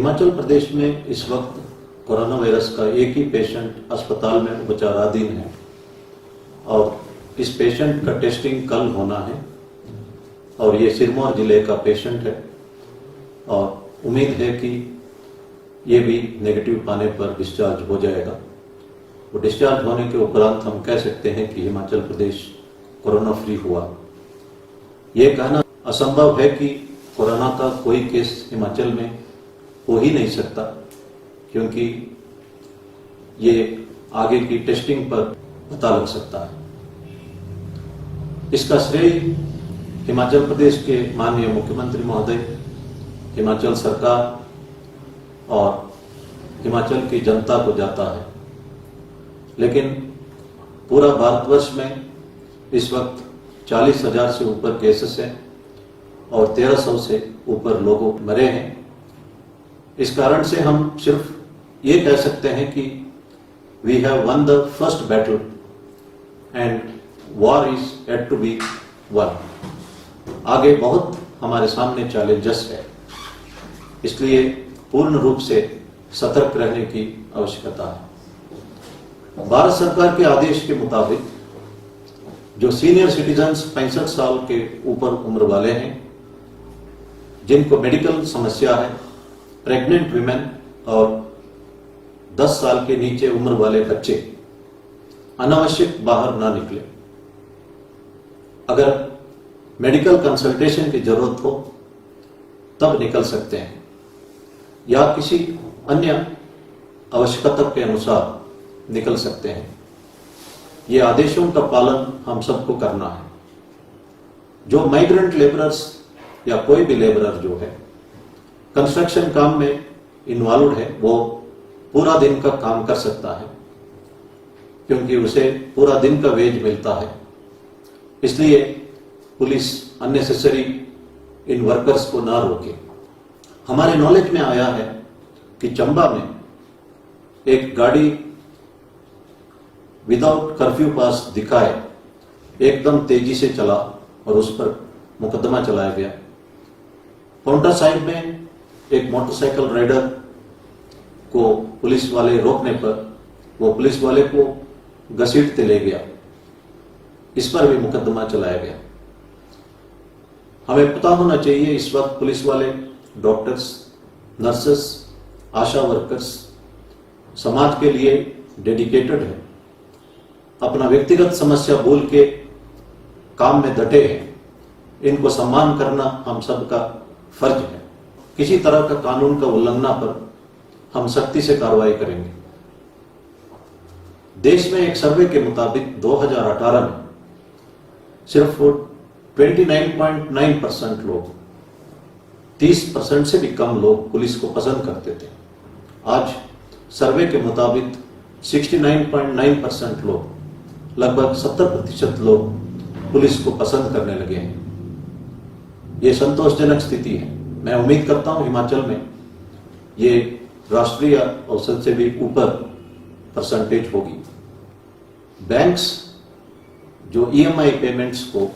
हिमाचल प्रदेश में इस वक्त कोरोना वायरस का एक ही पेशेंट अस्पताल में उपचाराधीन है और इस पेशेंट का टेस्टिंग कल होना है और ये सिरमौर जिले का पेशेंट है और उम्मीद है कि ये भी नेगेटिव पाने पर डिस्चार्ज हो जाएगा। वो डिस्चार्ज होने के उपरांत हम कह सकते हैं कि हिमाचल प्रदेश कोरोना फ्री हुआ। ये कहना असंभव है कि कोरोना का कोई केस हिमाचल में हो ही नहीं सकता, क्योंकि ये आगे की टेस्टिंग पर पता लग सकता है। इसका श्रेय हिमाचल प्रदेश के माननीय मुख्यमंत्री महोदय, हिमाचल सरकार और हिमाचल की जनता को जाता है। लेकिन पूरा भारतवर्ष में इस वक्त 40,000 से ऊपर केसेस हैं और 1300 से ऊपर लोग मरे हैं। इस कारण से हम सिर्फ ये कह सकते हैं कि we have won the first battle and war is yet to be won. आगे बहुत हमारे सामने चैलेंजेस है, इसलिए पूर्ण रूप से सतर्क रहने की आवश्यकता है। भारत सरकार के आदेश के मुताबिक जो सीनियर सिटीजन्स 65 साल के ऊपर उम्र वाले हैं, जिनको मेडिकल समस्या है, प्रेग्नेंट विमेन और 10 साल के नीचे उम्र वाले बच्चे अनावश्यक बाहर ना निकले। अगर मेडिकल कंसल्टेशन की जरूरत हो तब निकल सकते हैं या किसी अन्य आवश्यकता के अनुसार निकल सकते हैं। ये आदेशों का पालन हम सबको करना है। जो माइग्रेंट लेबरर्स या कोई भी लेबरर जो है कंस्ट्रक्शन काम में इन्वॉल्व है, वो पूरा दिन का काम कर सकता है, क्योंकि उसे पूरा दिन का वेज मिलता है। इसलिए पुलिस अननेसेसरी इन वर्कर्स को ना रोके। हमारे नॉलेज में आया है कि चंबा में एक गाड़ी विदाउट कर्फ्यू पास दिखाए एकदम तेजी से चला और उस पर मुकदमा चलाया गया। पाउंटा साहिब में एक मोटरसाइकिल राइडर को पुलिस वाले रोकने पर वो पुलिस वाले को घसीटते ले गया, इस पर भी मुकदमा चलाया गया। हमें पता होना चाहिए इस वक्त पुलिस वाले डॉक्टर्स, नर्सेस, आशा वर्कर्स समाज के लिए डेडिकेटेड है, अपना व्यक्तिगत समस्या भूल के काम में डटे हैं। इनको सम्मान करना हम सबका फर्ज है। किसी तरह का कानून का उल्लंघन पर हम सख्ती से कार्रवाई करेंगे। देश में एक सर्वे के मुताबिक 2018 में सिर्फ 29.9% लोग, 30% से भी कम लोग पुलिस को पसंद करते थे। आज सर्वे के मुताबिक 69.9% लोग, लगभग 70% लोग पुलिस को पसंद करने लगे हैं। ये संतोषजनक स्थिति है। मैं उम्मीद करता हूं हिमाचल में ये राष्ट्रीय औसत से भी ऊपर परसेंटेज होगी। बैंक्स जो ईएमआई पेमेंट्स को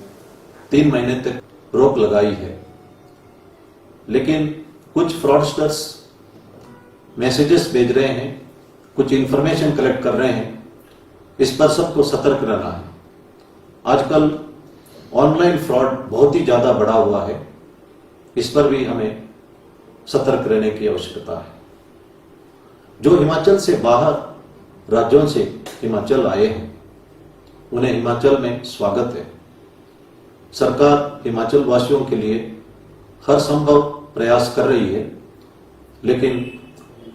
3 महीने तक रोक लगाई है, लेकिन कुछ फ्रॉडस्टर्स मैसेजेस भेज रहे हैं, कुछ इंफॉर्मेशन कलेक्ट कर रहे हैं। इस पर सबको सतर्क रहना है। आजकल ऑनलाइन फ्रॉड बहुत ही ज्यादा बढ़ा हुआ है, इस पर भी हमें सतर्क रहने की आवश्यकता है। जो हिमाचल से बाहर राज्यों से हिमाचल आए हैं, उन्हें हिमाचल में स्वागत है। सरकार हिमाचल वासियों के लिए हर संभव प्रयास कर रही है, लेकिन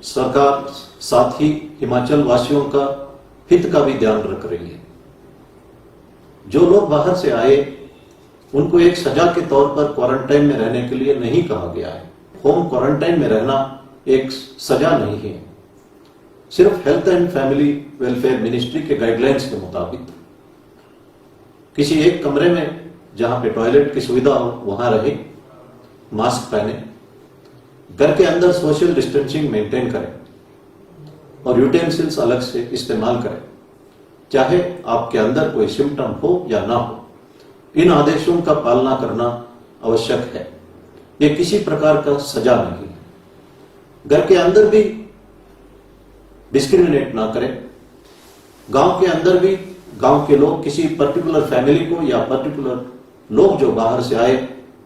सरकार साथ ही हिमाचल वासियों का हित का भी ध्यान रख रही है। जो लोग बाहर से आए उनको एक सजा के तौर पर क्वारंटाइन में रहने के लिए नहीं कहा गया है। होम क्वारंटाइन में रहना एक सजा नहीं है। सिर्फ health and family welfare ministry के गाइडलाइंस के मुताबिक किसी एक कमरे में जहां पे टॉयलेट की सुविधा हो वहां रहे, मास्क पहने, घर के अंदर सोशल डिस्टेंसिंग मेंटेन करें और यूटेंसिल्स अलग से इस्तेमाल करें, चाहे आपके अंदर कोई सिम्टम हो या ना हो। इन आदेशों का पालना करना आवश्यक है। ये किसी प्रकार का सजा नहीं है। घर के अंदर भी डिस्क्रिमिनेट ना करें, गांव के अंदर भी गांव के लोग किसी पर्टिकुलर फैमिली को या पर्टिकुलर लोग जो बाहर से आए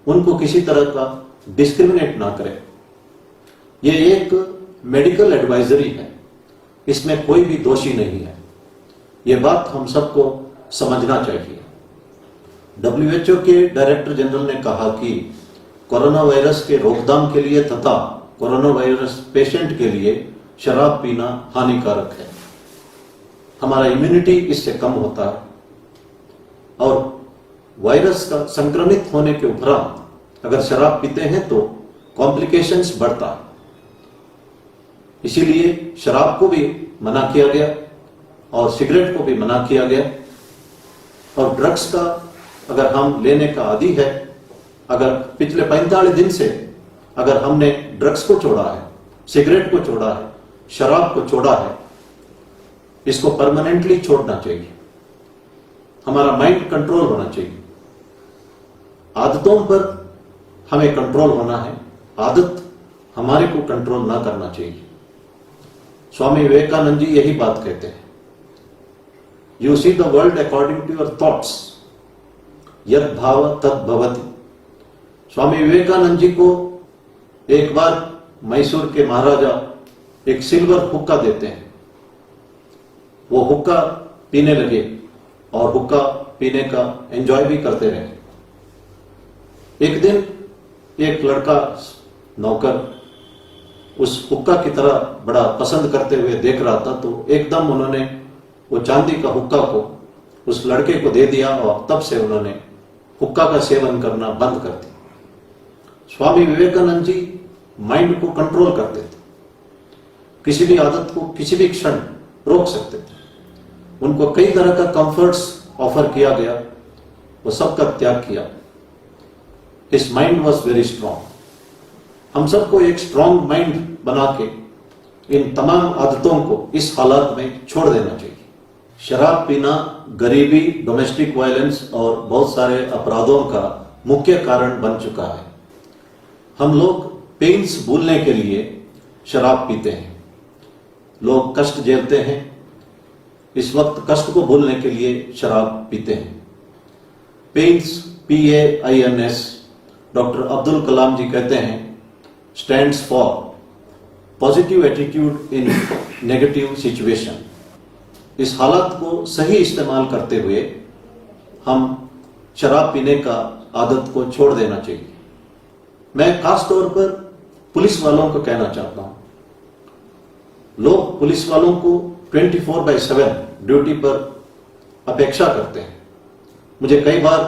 उनको किसी तरह का डिस्क्रिमिनेट ना करें। ये एक मेडिकल एडवाइजरी है, इसमें कोई भी दोषी नहीं है। ये बात हम सबको समझना चाहिए। WHO के डायरेक्टर जनरल ने कहा कि कोरोना वायरस के रोकथाम के लिए तथा कोरोना वायरस पेशेंट के लिए शराब पीना हानिकारक है। हमारा इम्यूनिटी इससे कम होता है और वायरस का संक्रमित होने के उपरांत अगर शराब पीते हैं तो कॉम्प्लिकेशंस बढ़ता है। इसीलिए शराब को भी मना किया गया और सिगरेट को भी मना किया गया। और ड्रग्स का अगर हम लेने का आदी है, अगर पिछले 45 दिन से अगर हमने ड्रग्स को छोड़ा है, सिगरेट को छोड़ा है, शराब को छोड़ा है, इसको परमानेंटली छोड़ना चाहिए। हमारा माइंड कंट्रोल होना चाहिए। आदतों पर हमें कंट्रोल होना है, आदत हमारे को कंट्रोल ना करना चाहिए। स्वामी विवेकानंद जी यही बात कहते हैं, you see the world according to your thoughts, यद भाव तद भवति। स्वामी विवेकानंद जी को एक बार मैसूर के महाराजा एक सिल्वर हुक्का देते हैं। वो हुक्का पीने लगे और हुक्का पीने का एंजॉय भी करते रहे। एक दिन एक लड़का नौकर उस हुक्का की तरह बड़ा पसंद करते हुए देख रहा था, तो एकदम उन्होंने वो चांदी का हुक्का को उस लड़के को दे दिया और तब से उन्होंने हुक्का का सेवन करना बंद कर दिया। स्वामी विवेकानंद जी माइंड को कंट्रोल करते थे, किसी भी आदत को किसी भी क्षण रोक सकते थे। उनको कई तरह का कंफर्ट्स ऑफर किया गया, वो सबका त्याग किया। His mind was very strong. हम सबको एक स्ट्रांग माइंड बना के इन तमाम आदतों को इस हालात में छोड़ देना चाहिए। शराब पीना गरीबी, डोमेस्टिक वायलेंस और बहुत सारे अपराधों का मुख्य कारण बन चुका है। हम लोग पेन्स भूलने के लिए शराब पीते हैं, लोग कष्ट झेलते हैं, इस वक्त कष्ट को भूलने के लिए शराब पीते हैं। Pens, PAINS, doctor Abdul Kalam जी कहते हैं, stands for positive attitude in negative situation. इस हालत को सही इस्तेमाल करते हुए हम शराब पीने का आदत को छोड़ देना चाहिए। मैं खास तौर पर पुलिस वालों को कहना चाहता हूं, लोग पुलिस वालों को 24/7 ड्यूटी पर अपेक्षा करते हैं। मुझे कई बार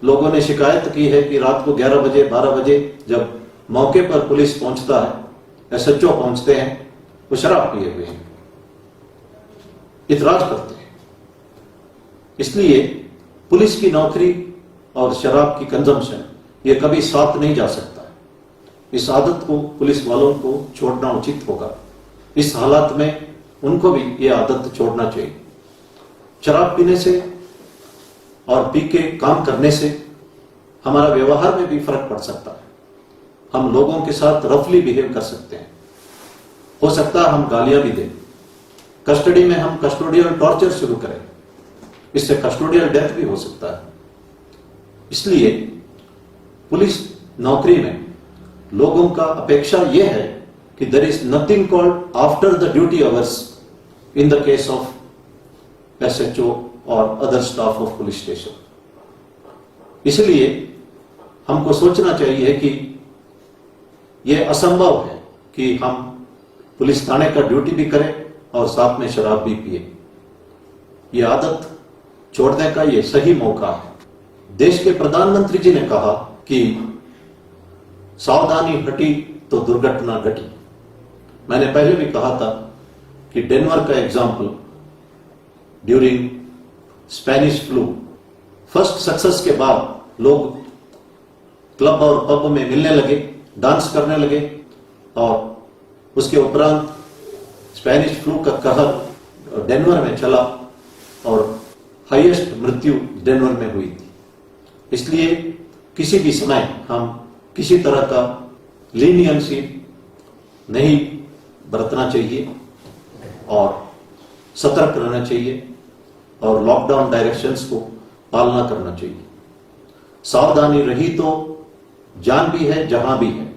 लोगों ने शिकायत की है कि रात को 11 बजे 12 बजे जब मौके पर पुलिस पहुंचता है, SHO पहुंचते हैं, वो शराब पिए हुए हैं, इतराज करते हैं। इसलिए पुलिस की नौकरी और शराब की कंजम्पशन ये कभी साथ नहीं जा सकता है। इस आदत को पुलिस वालों को छोड़ना उचित होगा। इस हालात में उनको भी ये आदत छोड़ना चाहिए। शराब पीने से और पी के काम करने से हमारा व्यवहार में भी फर्क पड़ सकता है। हम लोगों के साथ रफली बिहेव कर सकते हैं, हो सकता है हम गालियां भी दें, कस्टडी में हम कस्टोडियल टॉर्चर शुरू करें, इससे कस्टोडियल डेथ भी हो सकता है। इसलिए पुलिस नौकरी में लोगों का अपेक्षा यह है कि there is nothing called after the duty hours in the case of SHO और other staff of police station. इसलिए हमको सोचना चाहिए कि यह असंभव है कि हम पुलिस थाने का ड्यूटी भी करें और साथ में शराब भी पिए। यह आदत छोड़ने का यह सही मौका है। देश के प्रधानमंत्री जी ने कहा कि सावधानी हटी तो दुर्घटना घटी। मैंने पहले भी कहा था कि डेनवर का example during Spanish flu, first success के बाद लोग क्लब और पब में मिलने लगे, डांस करने लगे और उसके उपरांत स्पेनिश फ्लू का कहर डेनवर में चला और हाईएस्ट मृत्यु डेनवर में हुई थी। इसलिए किसी भी समय हम किसी तरह का लीनियंसी नहीं बरतना चाहिए और सतर्क रहना चाहिए और लॉकडाउन डायरेक्शंस को पालना करना चाहिए। सावधानी रही तो जान भी है, जहां भी है।